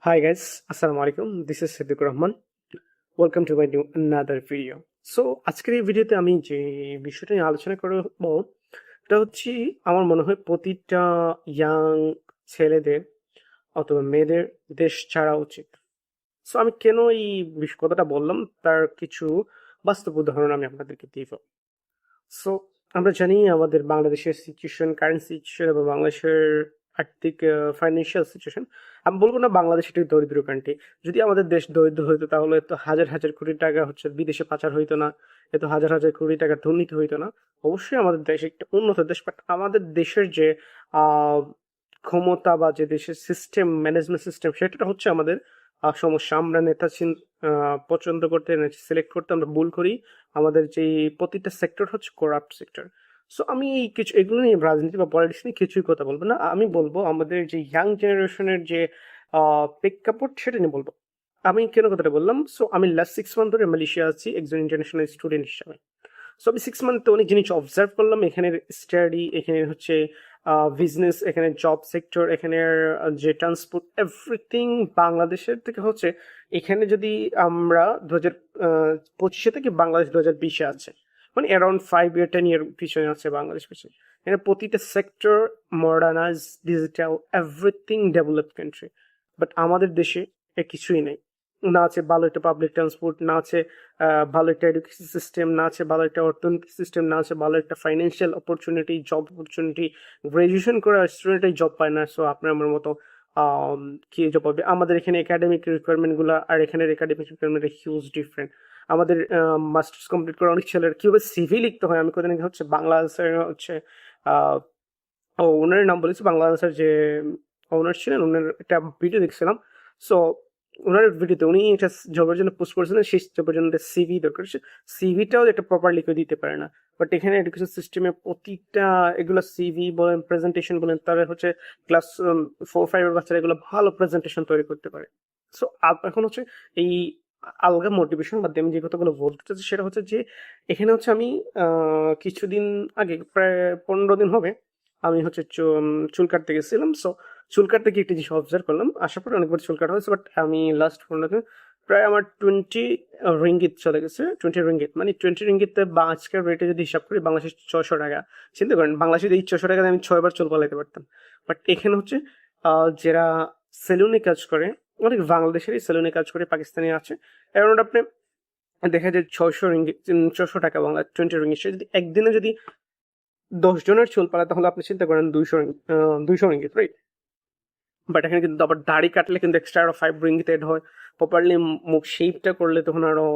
Hi guys, Assalamu alaikum. This is Siddiqur Rahman. Welcome to my new another video. So আজকের এই ভিডিওতে আমি যে বিষয়টা নিয়ে আলোচনা করব এটা হচ্ছে আমার মনে হয় প্রতিটা ইয়াং ছেলেদের অথবা মেয়েদের দেশ ছাড়া উচিত। সো আমি কেন এই কথাটা বললাম তার কিছু বাস্তব উদাহরণ আমি আপনাদেরকে দিব। সো আমরা জানি আমাদের বাংলাদেশের সিচুয়েশন, কারেন্ট সিচুয়েশন এবং বাংলাদেশের আর্থিক ফাইন্যান্সিয়াল সিচুয়েশন, আমি বলবো না বাংলাদেশ একটি দরিদ্র কান্ট্রি। যদি আমাদের দেশ দরিদ্র হইতো তাহলে এত হাজার হাজার কোটি টাকা হচ্ছে বিদেশে পাচার হইতো না, এত হাজার হাজার কোটি টাকা দুর্নীতি হইতো না। অবশ্যই আমাদের দেশ একটা উন্নত দেশ, বাট আমাদের দেশের যে ক্ষমতা বা যে দেশের সিস্টেম, ম্যানেজমেন্ট সিস্টেম, সেটা হচ্ছে আমাদের সমস্যা। আমরা নেতা পছন্দ করতে, সিলেক্ট করতে আমরা ভুল করি। আমাদের যে প্রতিটা সেক্টর হচ্ছে করাপ্ট সেক্টর। সো আমি এই কিছু এগুলো নিয়ে রাজনীতি বা পলিটিক্স নিয়ে কিছুই কথা বলবো না। আমি বলবো আমাদের যে ইয়াং জেনারেশনের যে প্রেক্ষাপট সেটা নিয়ে বলবো। আমি কেন কথাটা বললাম, সো আমি লাস্ট 6 মান্থ ধরে মালয়েশিয়া আছি একজন ইন্টারন্যাশনাল স্টুডেন্ট হিসাবে। সো আমি 6 মান্থে অনেক জিনিস অবজার্ভ করলাম। এখানের স্টাডি, এখানে হচ্ছে বিজনেস, এখানে জব সেক্টর, এখানের যে ট্রান্সপোর্ট, এভরিথিং বাংলাদেশের থেকে হচ্ছে। এখানে যদি আমরা 2025 থেকে বাংলাদেশ 2020 আছে, মানে অ্যারাউন্ড 5 ইয়ার 10 ইয়ার পিছনে আছে বাংলাদেশ পিছনে। এখানে প্রতিটা sector modernise, digital, everything develop country. But আমাদের দেশে কিছুই নেই। না আছে ভালো একটা পাবলিক ট্রান্সপোর্ট, না আছে ভালো একটা এডুকেশন সিস্টেম, না আছে ভালো একটা অর্থনৈতিক সিস্টেম, না আছে ভালো একটা financial opportunity, job opportunity. Graduation করে স্টুডেন্টই জব পায় না। সো আপনার আমার মতো কি জব পাবে? আমাদের এখানে একাডেমিক রিকোয়ারমেন্টগুলো আর এখানের একাডেমিক রিকোয়ারমেন্ট হিউজ ডিফারেন্ট। আমাদের মাস্টার্স কমপ্লিট করে অনেক ছেলের কীভাবে সিভি লিখতে হয়, আমি কদিন হচ্ছে বাংলাদেশের হচ্ছে ওনার নাম বলেছি, বাংলাদেশের যে ওনার ছিলেন, ওনার একটা ভিডিও দেখছিলাম। সো ওনার ভিডিওতে উনি একটা জবের জন্য পোস্ট করেছিলেন, সেই জবের জন্য একটা সিভি দরকার। সিভিটাও একটা প্রপার লিখে দিতে পারে না। বাট এখানে এডুকেশন সিস্টেমে প্রতিটা এগুলো সিভি বলেন, প্রেজেন্টেশন বলেন, তারা হচ্ছে ক্লাস 4-5 বাচ্চারা এগুলো ভালো প্রেজেন্টেশন তৈরি করতে পারে। সো এখন হচ্ছে এই আলগা মোটিভেশন বাদ দিয়ে আমি যে কথাগুলো বলতে চাচ্ছি সেটা হচ্ছে যে এখানে হচ্ছে আমি কিছুদিন আগে, প্রায় 15 দিন হবে, আমি হচ্ছে চুল কাটতে গেছিলাম। সো চুল কাটতে গিয়ে একটা জিনিস অবজার্ভ করলাম। আসার পরে অনেকবার চুল কাটা হয়েছে, বাট আমি লাস্ট 15 দিন প্রায় আমার 20 রিঙ্গিত চলে গেছে। 20 রিঙ্গিত মানে 20 রিঙ্গিতে বা আজকের রেটে যদি হিসাব করি বাংলাদেশের 600 টাকা। চিন্তা করেন, বাংলাদেশে এই 600 টাকাতে আমি 6বার চুল পালাইতে পারতাম। বাট এখানে হচ্ছে যারা সেলুনে কাজ করে, অনেক বাংলাদেশেরই সেলুনে কাজ করে, পাকিস্তানি আছে, অ্যারাউন্ড আপনি দেখা যায় 600 রিঙ্গিত, 600 টাকা বাংলা 20 রিঙ্গিত। সে যদি একদিনে যদি 10 জনের চুল পালায় তাহলে আপনি চিন্তা করেন 200 রিঙ্গিত, রাইট? বাট এখানে কিন্তু আবার দাড়ি কাটলে কিন্তু এক্সট্রা আরো 5 রিঙ্গিত এড হয়। প্রপারলি মুখ শেপটা করলে তখন আরো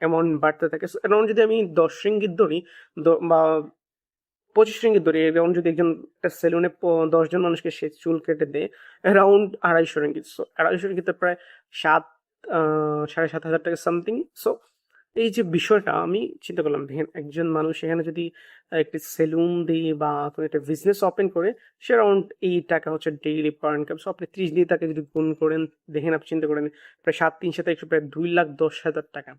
অ্যামাউন্ট বাড়তে থাকে। অ্যারাউন্ড যদি আমি 10 রিঙ্গিত ধরি বা 25 রিঙ্গিত ধরি, অ্যারাউন্ড যদি একজন একটা সেলুনে 10 জন মানুষকে সে চুল কেটে দেয়, অ্যারাউন্ড 250 রিঙ্গিত। সো 250 রিঙ্গিতে প্রায় 7,500 টাকা সামথিং। সো এই যে বিষয়টা আমি চিন্তা করলাম, দেখেন একজন মানুষ এখানে যদি একটা সেলুন দিয়ে বা কোনো একটা বিজনেস ওপেন করে, সে অ্যারাউন্ড এই টাকা হচ্ছে ডেইলি পার ইনকাম। সো আপনি 30 দিয়ে তাকে যদি গুণ করেন, দেখেন আপনি চিন্তা করেন প্রায় 7-3 প্রায় 2,10,000 টাকা।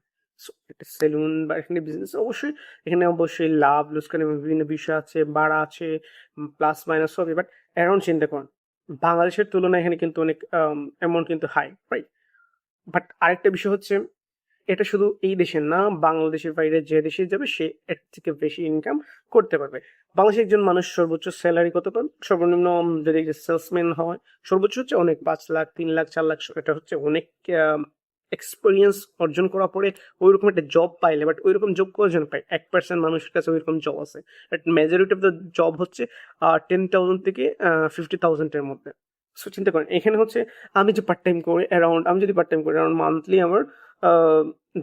সো একটা সেলুন বা এখানে বিজনেস অবশ্যই, এখানে অবশ্যই লাভ লোকসান এবং বিভিন্ন বিষয় আছে, বাড়া আছে, প্লাস মাইনাস হবে। বাট অ্যারাউন্ড চিন্তা করেন বাংলাদেশের তুলনায় এখানে কিন্তু অনেক অ্যামাউন্ট কিন্তু হাই, রাইট? বাট আরেকটা বিষয় হচ্ছে, এটা শুধু এই দেশের না, বাংলাদেশের বাইরে যে দেশে যাবে সে এর থেকে বেশি ইনকাম করতে পারবে। বাংলাদেশে একজন মানুষ সর্বোচ্চ স্যালারি কত পান? সর্বনিম্ন যদি সেলসম্যান হয়, সর্বোচ্চ হচ্ছে অনেক 5 লাখ, 3 লাখ, 4 লাখ। এটা হচ্ছে অনেক এক্সপিরিয়েন্স অর্জন করার পরে ওইরকম একটা জব পাইলে। বাট ওইরকম জব কজন পায়? 1% মানুষের কাছে ওইরকম জব আছে। But majority of the job হচ্ছে 10,000 থেকে 50,000 এর মধ্যে। সো চিন্তা করেন এখানে হচ্ছে আমি যে পার্ট টাইম করি, আমি যদি পার্ট টাইম করি অ্যারাউন্ড মান্থলি আমার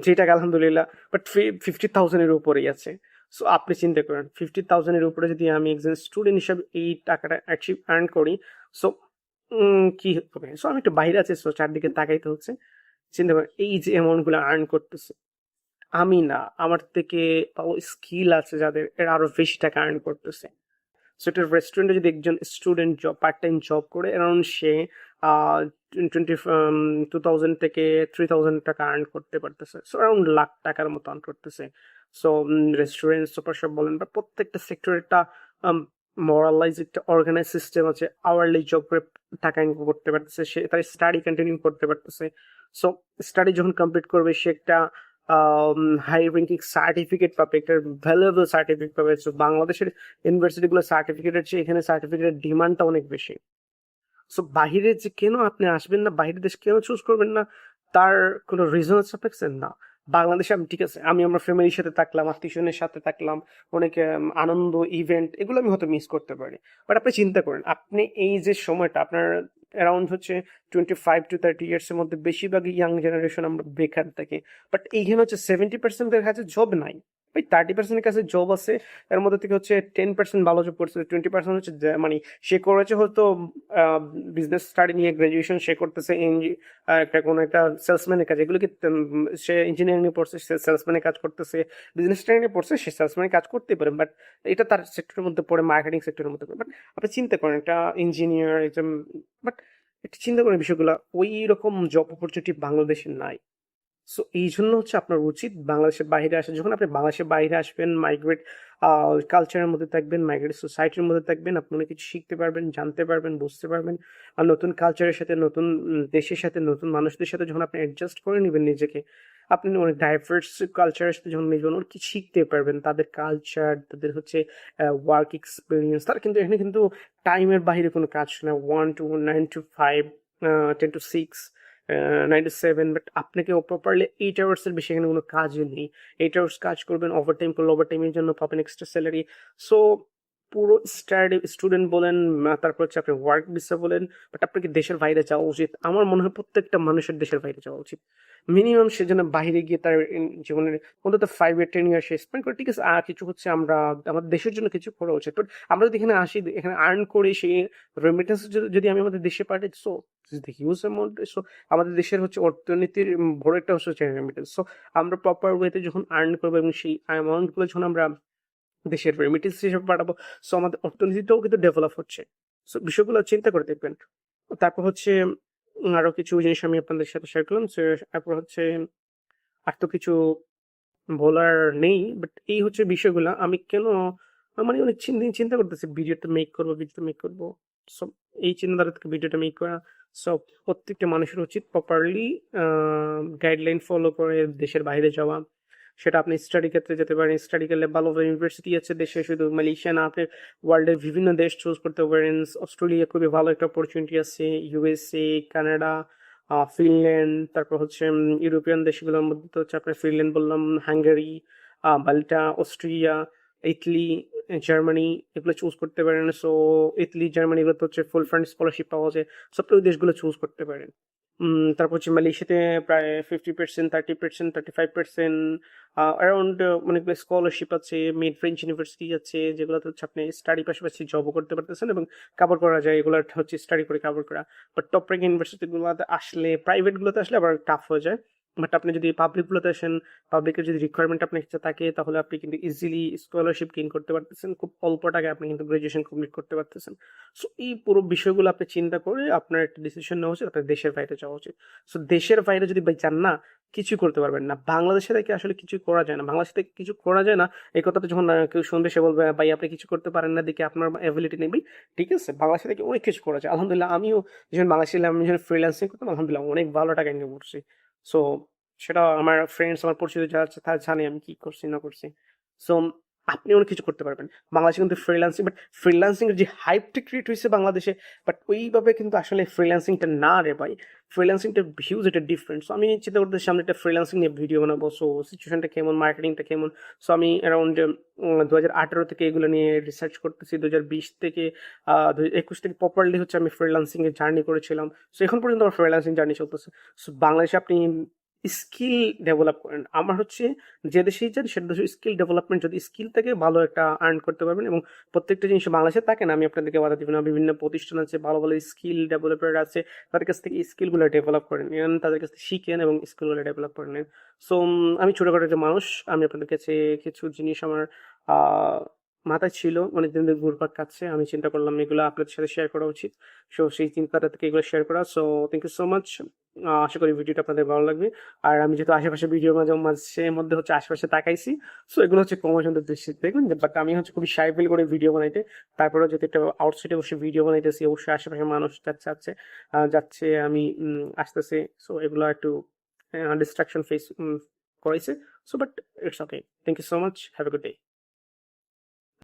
যে টাকা আলহামদুলিল্লাহ, বাট 50,000-এর উপরেই আছে। সো আপনি চিন্তা করেন 50,000-এর উপরে যদি আমি একজন স্টুডেন্ট হিসাবে এই টাকাটা অ্যাচিভ আর্ন করি, সো কি হবে? সো আমি একটু বাইরে আছি, সো চারদিকে তাকাইতে হচ্ছে। চিন্তা করেন এই যে অ্যামাউন্টগুলো আর্ন করতেছে, আমি না, আমার থেকে ভালো স্কিল আছে যাদের, এরা আরো বেশি টাকা আর্ন করতেছে। সো একটা রেস্টুরেন্টে যদি একজন student job, part time job করে, অ্যারাউন্ড সে 2,000 থেকে 3,000 টাকা আর্ন করতে পারতেছে। সো অ্যারাউন্ড লাখ টাকার মতো আর্ন করতেছে। সো রেস্টুরেন্ট, সুপার শপ বলেন বা প্রত্যেকটা সেক্টরে একটা মরালাইজ একটা অর্গানাইজ সিস্টেম আছে, আওয়ারলি জব করে টাকা ইনকাম করতে পারতেছে, সে তার স্টাডি কন্টিনিউ করতে পারতেছে। সো স্টাডি যখন কমপ্লিট করবে সে একটা হাই র্যাঙ্কিং সার্টিফিকেট পাবে, একটা ভ্যালুয়েবল সার্টিফিকেট পাবে। সো বাংলাদেশের ইউনিভার্সিটিগুলো সার্টিফিকেটের চেয়ে এখানে সার্টিফিকেটের ডিমান্ডটা অনেক বেশি। সো বাহিরে যে কেন আপনি আসবেন না, বাহিরের দেশ কেন চুজ করবেন না, তার কোনো রিজন আছে আপনার কাছে? না। বাংলাদেশে আমি ঠিক আছে, আমি আমার ফ্যামিলির সাথে থাকলাম, আত্মীয়স্বজনের সাথে থাকলাম, অনেক আনন্দ ইভেন্ট এগুলো আমি হয়তো মিস করতে পারি। বাট আপনি চিন্তা করেন, আপনি এই যে সময়টা আপনার অ্যারাউন্ড হচ্ছে 25 to 30 ইয়ার্সের মধ্যে বেশিরভাগই ইয়াং জেনারেশন আমরা বেকার থাকি। বাট এইখানে হচ্ছে 70%-এর কাছে জব নাই, ওই 30%-এর কাছে জব আছে। এর মধ্যে থেকে হচ্ছে 10% ভালো জব করছে, 20% হচ্ছে মানে সে করেছে হয়তো বিজনেস স্টাডি নিয়ে গ্রাজুয়েশন, সে করতেছে একটা কোনো একটা সেলসম্যানের কাজ, এগুলো কি সে ইঞ্জিনিয়ারিং নিয়ে পড়ছে, সে সেলসম্যানের কাজ করতেছে, বিজনেস স্টাডি নিয়ে পড়ছে, সে সেলসম্যানের কাজ করতেই পারে, বাট এটা তার সেক্টরের মধ্যে পড়ে, মার্কেটিং সেক্টরের মধ্যে পড়ে। বাট আপনি চিন্তা করেন একটা ইঞ্জিনিয়ার একজন, বাট একটা চিন্তা করেন বিষয়গুলো, ওই রকম জব অপরচুনিটি বাংলাদেশে নাই। সো এই জন্য হচ্ছে আপনার উচিত বাংলাদেশের বাইরে আসা। যখন আপনি বাংলাদেশের বাইরে আসবেন, মাইগ্রেট কালচারের মধ্যে থাকবেন, মাইগ্রেট সোসাইটির মধ্যে থাকবেন, আপনি অনেক কিছু শিখতে পারবেন, জানতে পারবেন, বুঝতে পারবেন। আর নতুন কালচারের সাথে, নতুন দেশের সাথে, নতুন মানুষদের সাথে যখন আপনি অ্যাডজাস্ট করে নেবেন নিজেকে, আপনি অনেক ডাইভার্স কালচারের সাথে যখন নিজেকে অনেক কিছু শিখতে পারবেন, তাদের কালচার, তাদের হচ্ছে ওয়ার্ক এক্সপিরিয়েন্স। তার কিন্তু এখানে কিন্তু টাইমের বাইরে কোনো কাজ না, 1 to 9 to 5, 10 to 6, 9 to 7, but আপনাকে প্রপারলি 8 আওয়ার্সের বেশি এখানে কোনো কাজই নেই। 8 আওয়ার্স কাজ করবেন, ওভারটাইম করলে ওভারটাইমের জন্য পাবেন এক্সট্রা স্যালারি। সো পুরো স্টুডেন্ট বলেন, তারপর হচ্ছে আপনি ওয়ার্ক ভিসা বলেন, বাট আপনাকে দেশের বাইরে যাওয়া উচিত। আমার মনে হয় প্রত্যেকটা মানুষের দেশের বাইরে যাওয়া উচিত। মিনিমাম সে যেন বাইরে গিয়ে তার জীবনের অন্তত 5 or 10 ইয়ার সে স্পেন্ড করে, ঠিক আছে। আর কিছু হচ্ছে আমরা আমাদের দেশের জন্য কিছু করা উচিত। বাট আমরা যদি এখানে আসি, এখানে আর্ন করে সেই রেমিটেন্স যদি আমি আমাদের দেশে পাঠাই, সো হিউজ অ্যামাউন্ট। সো আমাদের দেশের হচ্ছে অর্থনীতির বড় একটা অংশ হচ্ছে রেমিটেন্স। সো আমরা প্রপার ওয়েতে যখন আর্ন করবো এবং সেই অ্যামাউন্টগুলো যখন আমরা দেশের রেমিটেন্স হিসেবে পাঠাবো, সো আমাদের অর্থনীতিটাও কিন্তু ডেভেলপ হচ্ছে। সো বিষয়গুলো চিন্তা করে দেখবেন। তারপর হচ্ছে আরো কিছু জিনিস আমি আপনাদের সাথে শেয়ার করলাম। তারপর হচ্ছে আর তো কিছু বলার নেই, বাট এই হচ্ছে বিষয়গুলো আমি কেন মানে অনেক চিন্তা করতেছি ভিডিওটা মেক করবো। সো এই চিন্তাধারা থেকে ভিডিওটা মেক করা। সো প্রত্যেকটা মানুষের উচিত প্রপারলি গাইডলাইন ফলো করে দেশের বাইরে যাওয়া। সেটা আপনি স্টাডি ক্ষেত্রে যেতে পারেন, স্টাডি করলে ভালো ভালো ইউনিভার্সিটি আছে দেশে, শুধু মালয়েশিয়া না, আপনি ওয়ার্ল্ডের বিভিন্ন দেশ চুজ করতে পারেন। অস্ট্রেলিয়া খুবই ভালো একটা অপরচুনিটি আছে, ইউএসএ, কানাডা, ফিনল্যান্ড, তারপর হচ্ছে ইউরোপিয়ান দেশগুলোর মধ্যে তো হচ্ছে আপনার ফিনল্যান্ড বললাম, হাঙ্গেরি, মাল্টা, অস্ট্রিয়া, ইতালি, জার্মানি, এগুলো চুজ করতে পারেন। সো ইতালি, জার্মানি এগুলো হচ্ছে ফুল ফান্ড স্কলারশিপ পাওয়া যায়। সব ওই দেশগুলো চুজ করতে পারেন। তারপর হচ্ছে মালয়েশিয়াতে প্রায় 50%, 30%, 35%, অ্যারাউন্ড অনেকগুলো স্কলারশিপ আছে, মিড রেঞ্জ ইউনিভার্সিটি আছে, যেগুলোতে হচ্ছে আপনি স্টাডি পাশাপাশি জবও করতে পারতেছেন এবং কাভার করা যায়, এগুলো হচ্ছে স্টাডি করে কাভার করা। বাট টপ র্যাঙ্ক ইউনিভার্সিটিগুলোতে আসলে, প্রাইভেটগুলোতে আসলে আবার টাফ হয়ে যায়। বাট আপনি যদি পাবলিকগুলোতে আসেন, পাবলিকের যদি রিকোয়ারমেন্ট আপনার কাছে থাকে, তাহলে আপনি কিন্তু ইজিলি স্কলারশিপ গেইন করতে পারতেছেন, খুব অল্প টাকায় আপনি কিন্তু গ্রাজুয়েশন কমপ্লিট করতে পারতেছেন। সো এই পুরো বিষয়গুলো আপনি চিন্তা করে আপনার একটা ডিসিশন নেওয়া উচিত, আপনার দেশের বাইরে যাওয়া উচিত। সো দেশের বাইরে যদি ভাই যান না, কিছুই করতে পারবেন না। বাংলাদেশে থেকে আসলে কিছু করা যায় না, বাংলাদেশ থেকে কিছু করা যায় না, এই কথাটা যখন কেউ শুনবে সে বলবে ভাই আপনি কিছু করতে পারেন না, দেখে আপনার অ্যাবিলিটি নেই। ভাই ঠিক আছে, বাংলাদেশ থেকে অনেক কিছু করা যায়। আলহামদুলিল্লাহ আমিও যখন বাংলাদেশে ছিলাম, আমি যখন ফ্রিল্যান্সিং করতাম, আলহামদুলিল্লাহ অনেক ভালো টাকা ইনকাম করছি। সো সেটা আমার ফ্রেন্ডস, আমার পরিচিত যারা আছে তারা জানে আমি কি করছি না করছি। সো আপনি অনেক কিছু করতে পারবেন বাংলাদেশে কিন্তু ফ্রিল্যান্সিং, বাট ফ্রিল্যান্সিং এর যে হাইপটা ক্রিয়েট হয়েছে বাংলাদেশে, বাট ওইভাবে কিন্তু আসলে ফ্রিল্যান্সিংটা না রে ভাই। ফ্রিল্যান্সিংটা হিউজ একটা ডিফারেন্স। আমি চিন্তা করতেছি সামনে একটা ফ্রিল্যান্সিং নিয়ে ভিডিও বানাবো। সো সিচুয়েশনটা কেমন, মার্কেটিংটা কেমন। সো আমি অ্যারাউন্ড 2018 থেকে এগুলো নিয়ে রিসার্চ করতেছি, 2020 থেকে 2021 থেকে প্রপারলি হচ্ছে আমি ফ্রিল্যান্সিং এর জার্নি করেছিলাম। সো এখন পর্যন্ত আমার ফ্রিল্যান্সিং জার্নি চলতেছে। সো বাংলাদেশে আপনি স্কিল ডেভেলপ করেন, আমার হচ্ছে যে দেশেই যান সে দেশের স্কিল ডেভেলপমেন্ট, যদি স্কিল থেকে ভালো একটা আর্ন করতে পারবেন। এবং প্রত্যেকটা জিনিস বাংলাদেশে থাকে না, আমি আপনাদেরকে বাধা দিব না, বিভিন্ন প্রতিষ্ঠান আছে, ভালো ভালো স্কিল ডেভেলপার আছে, তাদের কাছ থেকে স্কিলগুলো ডেভেলপ করে নেন, তাদের কাছ থেকে শিখেন এবং স্কিলগুলো ডেভেলপ করে নেন। সো আমি ছোটখাটো একটা মানুষ, আমি আপনাদের কাছে কিছু জিনিস আমার মাথায় ছিল, মানে দিন দিন ঘুরপাক খাচ্ছে, আমি চিন্তা করলাম এগুলো আপনাদের সাথে শেয়ার করা উচিত। সো সেই চিন্তাটা থেকে এগুলো শেয়ার করা। So thank you so much. আশা করি ভিডিওটা আপনাদের ভালো লাগবে। আর আমি যেহেতু আশেপাশে ভিডিও মাঝে মাঝে মধ্যে হচ্ছে আশেপাশে তাকাইছি, সো এগুলো হচ্ছে প্রমোশনের দৃষ্টিতে দেখবেন। বাট আমি হচ্ছে খুবই শাই ফিল করে ভিডিও বানাইতে। তারপরেও যেহেতু একটা আউটসাইডে বসে ভিডিও বানাইতেছি, অবশ্যই আশেপাশে মানুষ যাচ্ছে, আমি আসতেছে। সো এগুলো একটু ডিস্ট্রাকশন ফেস করাইছে। So but it's okay. Thank you so much. Have a good day.